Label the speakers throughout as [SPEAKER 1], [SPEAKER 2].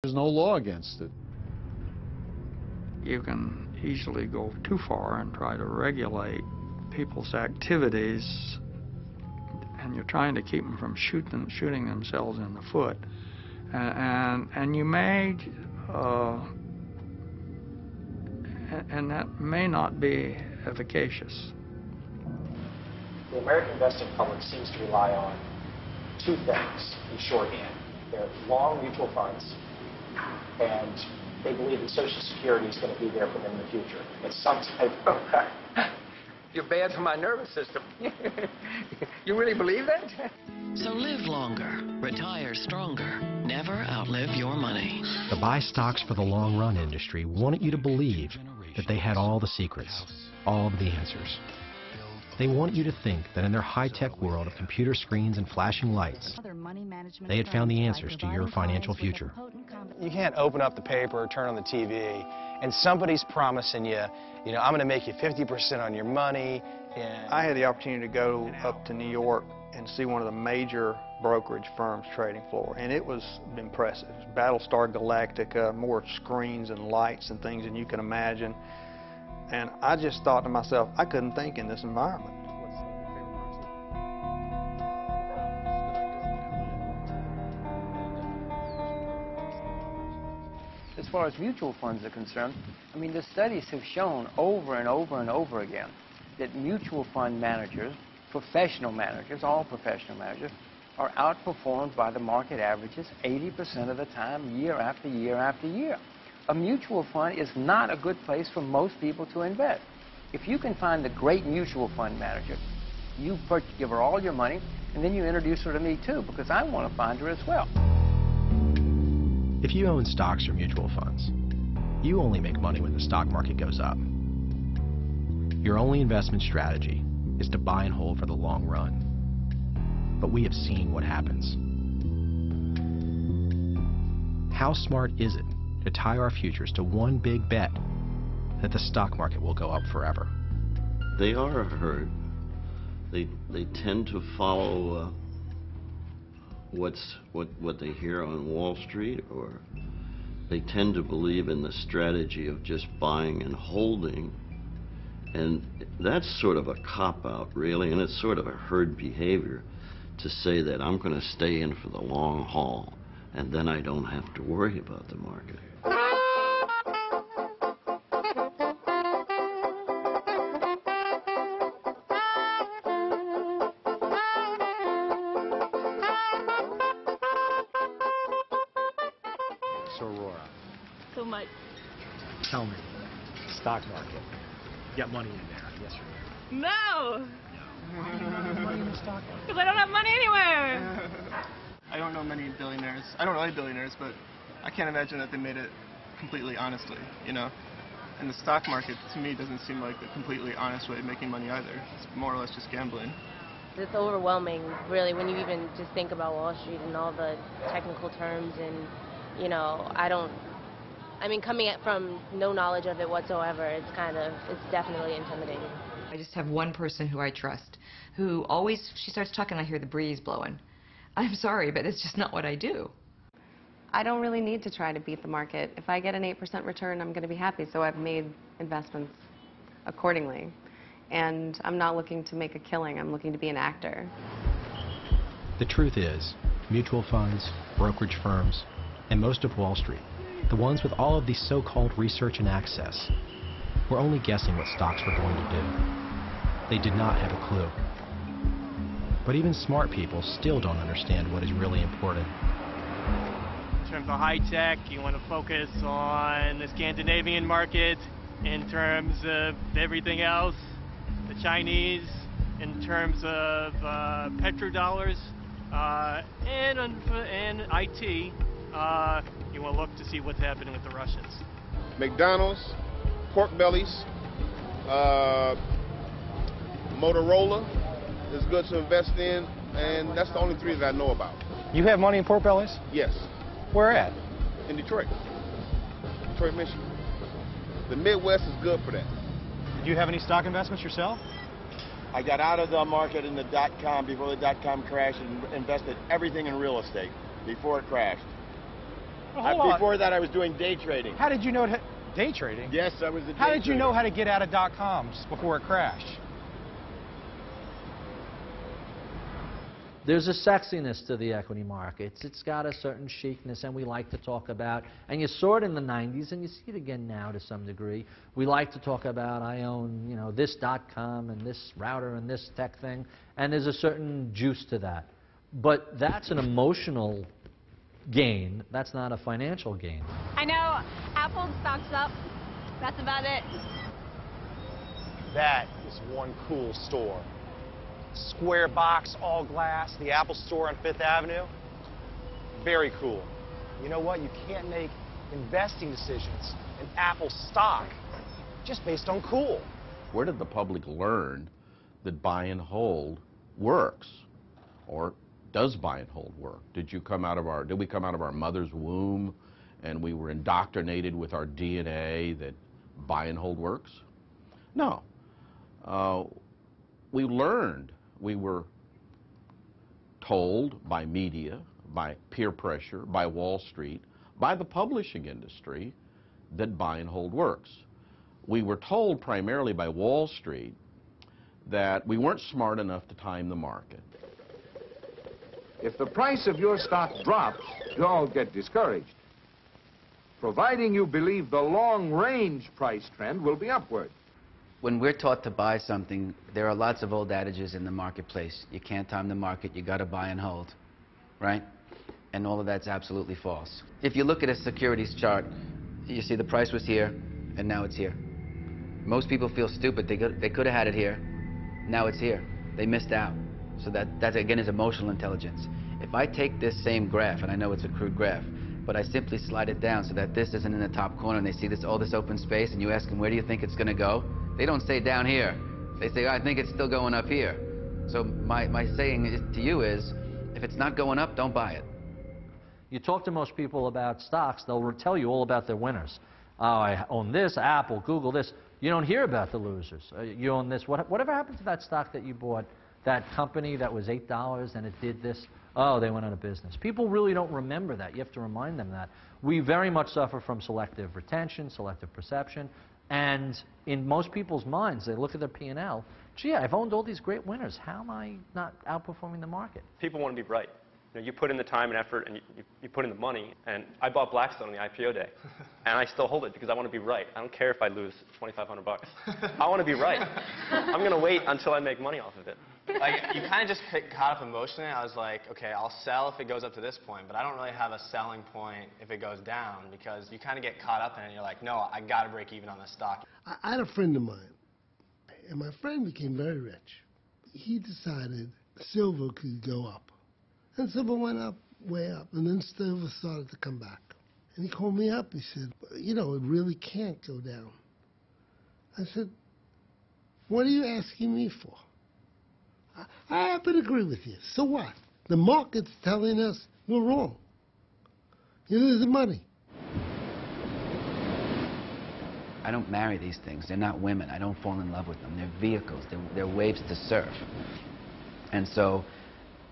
[SPEAKER 1] There's no law against it.
[SPEAKER 2] You can easily go too far and try to regulate people's activities, and you're trying to keep them from shooting themselves in the foot. And you may, and that may not be efficacious.
[SPEAKER 3] The American investing public seems to rely on two things in shorthand. They're long mutual funds, and they believe that Social Security is going to be there for them in the future. It's some type of...
[SPEAKER 4] You're bad for my nervous system. You really believe that?
[SPEAKER 5] So live longer, retire stronger, never outlive your money.
[SPEAKER 6] The buy stocks for the long run industry wanted you to believe that they had all the secrets, all of the answers. They want you to think that in their high-tech world of computer screens and flashing lights, they had found the answers to your financial future.
[SPEAKER 7] You can't open up the paper or turn on the TV and somebody's promising you, I'm going to make you 50% on your money. And
[SPEAKER 8] I had the opportunity to go up to New York and see one of the major brokerage firms trading floor, and it was impressive. Battlestar Galactica, more screens and lights and things than you can imagine. And I just thought to myself, I couldn't think in this environment.
[SPEAKER 4] As far as mutual funds are concerned, the studies have shown over and over and over again that mutual fund managers, professional managers, all professional managers, are outperformed by the market averages 80% of the time, year after year after year. A mutual fund is not a good place for most people to invest. If you can find a great mutual fund manager, you give her all your money, and then you introduce her to me too, because I want to find her as well.
[SPEAKER 6] If you own stocks or mutual funds, you only make money when the stock market goes up. Your only investment strategy is to buy and hold for the long run. But we have seen what happens. How smart is it to tie our futures to one big bet that the stock market will go up forever?
[SPEAKER 9] They are a herd. They tend to follow what they hear on Wall Street, or they tend to believe in the strategy of just buying and holding, and that's sort of a cop-out, really, and it's sort of a herd behavior to say that I'm going to stay in for the long haul, and then I don't have to worry about the market.
[SPEAKER 10] So, Aurora.
[SPEAKER 11] So much.
[SPEAKER 10] Tell me, stock market. You got money in there, yes or no?
[SPEAKER 11] No!
[SPEAKER 10] Why do you not have money in the stock market?
[SPEAKER 11] Because I don't have money anywhere.
[SPEAKER 12] I don't know many billionaires. I don't know any billionaires, but I can't imagine that they made it completely honestly, And the stock market, to me, doesn't seem like a completely honest way of making money either. It's more or less just gambling.
[SPEAKER 13] It's overwhelming, really, when you even just think about Wall Street and all the technical terms and, coming from no knowledge of it whatsoever, it's definitely intimidating.
[SPEAKER 14] I just have one person who I trust, who she starts talking, I hear the breeze blowing. I'm sorry, but it's just not what I do.
[SPEAKER 15] I don't really need to try to beat the market. If I get an 8% return, I'm going to be happy, so I've made investments accordingly. And I'm not looking to make a killing, I'm looking to be an actor.
[SPEAKER 6] The truth is, mutual funds, brokerage firms, and most of Wall Street, the ones with all of the so-called research and access, were only guessing what stocks were going to do. They did not have a clue. But even smart people still don't understand what is really important.
[SPEAKER 16] In terms of high tech, you want to focus on the Scandinavian market. In terms of everything else, the Chinese. In terms of petrodollars, and IT, you want to look to see what's happening with the Russians.
[SPEAKER 17] McDonald's, pork bellies, Motorola is good to invest in, and that's the only three that I know about.
[SPEAKER 7] You have money in pork bellies?
[SPEAKER 17] Yes.
[SPEAKER 7] Where at?
[SPEAKER 17] In Detroit, Michigan. The Midwest is good for that.
[SPEAKER 7] Did you have any stock investments yourself?
[SPEAKER 18] I got out of the market in the dot-com before the dot-com crash and invested everything in real estate before it crashed.
[SPEAKER 7] Well, hold on.
[SPEAKER 18] Before that, I was doing day trading.
[SPEAKER 7] How did you know day trading?
[SPEAKER 18] Yes, I was a day
[SPEAKER 7] How did you
[SPEAKER 18] trader.
[SPEAKER 7] know how to get out of .coms before it crashed?
[SPEAKER 1] There's a sexiness to the equity markets. It's got a certain chicness, and we like to talk about, and you saw it in the 90s, and you see it again now to some degree. We like to talk about, I own, this .com and this router and this tech thing, and there's a certain juice to that. But that's an emotional gain. That's not a financial gain.
[SPEAKER 11] I know Apple stocks up. That's about it.
[SPEAKER 7] That is one cool store. Square box, all glass, the Apple Store on Fifth Avenue. Very cool. You know what? You can't make investing decisions in Apple stock just based on cool.
[SPEAKER 19] Where did the public learn that buy and hold works? Or does buy and hold work? Did we come out of our mother's womb and we were indoctrinated with our DNA that buy and hold works? No. We learned. We were told by media, by peer pressure, by Wall Street, by the publishing industry that buy and hold works. We were told primarily by Wall Street that we weren't smart enough to time the market.
[SPEAKER 20] If the price of your stock drops, don't get discouraged, providing you believe the long-range price trend will be upward.
[SPEAKER 21] When we're taught to buy something, there are lots of old adages in the marketplace. You can't time the market, you got to buy and hold, right? And all of that's absolutely false. If you look at a securities chart, you see the price was here, and now it's here. Most people feel stupid. They could have had it here. Now it's here. They missed out. So that again, is emotional intelligence. If I take this same graph, and I know it's a crude graph, but I simply slide it down so that this isn't in the top corner, and they see all this open space, and you ask them, where do you think it's going to go? They don't say down here. They say, I think it's still going up here. So my saying to you is, if it's not going up, don't buy it.
[SPEAKER 1] You talk to most people about stocks, they'll tell you all about their winners. Oh, I own this, Apple, Google, this. You don't hear about the losers. You own this. Whatever happened to that stock that you bought, that company that was $8 and it did this? Oh, they went out of business. People really don't remember that. You have to remind them that. We very much suffer from selective retention, selective perception. And in most people's minds, they look at their P&L, gee, I've owned all these great winners. How am I not outperforming the market?
[SPEAKER 22] People want to be right. You put in the time and effort, and you put in the money. And I bought Blackstone on the IPO day, and I still hold it because I want to be right. I don't care if I lose $2,500 bucks. I want to be right. I'm going to wait until I make money off of it.
[SPEAKER 23] Like, you kind of just caught up emotionally. I was like, okay, I'll sell if it goes up to this point, but I don't really have a selling point if it goes down, because you kind of get caught up in it, and you're like, no, I got to break even on this stock.
[SPEAKER 24] I had a friend of mine, and my friend became very rich. He decided silver could go up. And silver went up, way up, and then silver started to come back. And he called me up. He said, it really can't go down. I said, what are you asking me for? I happen to agree with you. So what? The market's telling us we're wrong. You're losing money.
[SPEAKER 21] I don't marry these things. They're not women. I don't fall in love with them. They're vehicles. They're waves to surf. And so,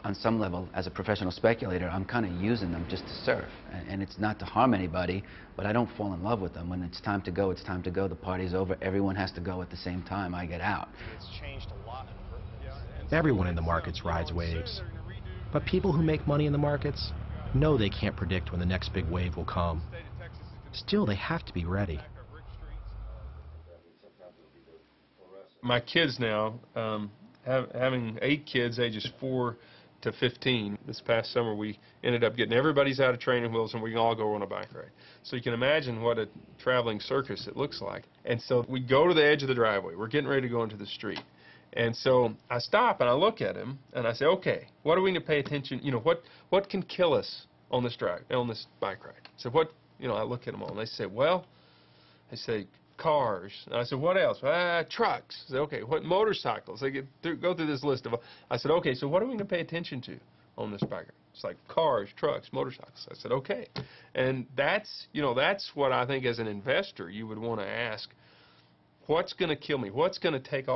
[SPEAKER 21] on some level, as a professional speculator, I'm kind of using them just to surf. And it's not to harm anybody, but I don't fall in love with them. When it's time to go, it's time to go. The party's over. Everyone has to go at the same time. I get out.
[SPEAKER 7] It's changed a lot.
[SPEAKER 6] Everyone in the markets rides waves. But people who make money in the markets know they can't predict when the next big wave will come. Still, they have to be ready.
[SPEAKER 25] My kids now, having 8 kids, ages 4 to 15, this past summer we ended up getting everybody's out of training wheels and we can all go on a bike ride. So you can imagine what a traveling circus it looks like. And so we go to the edge of the driveway. We're getting ready to go into the street. And so I stop and I look at him and I say, okay, what do we need to pay attention? What can kill us on this bike ride? So I look at them all and they say, well, cars. And I said, what else? Trucks. I said, okay, what motorcycles? They go through this list of. I said, okay, so what are we going to pay attention to on this bike ride? It's like cars, trucks, motorcycles. I said, okay, and that's what I think as an investor you would want to ask. What's going to kill me? What's going to take all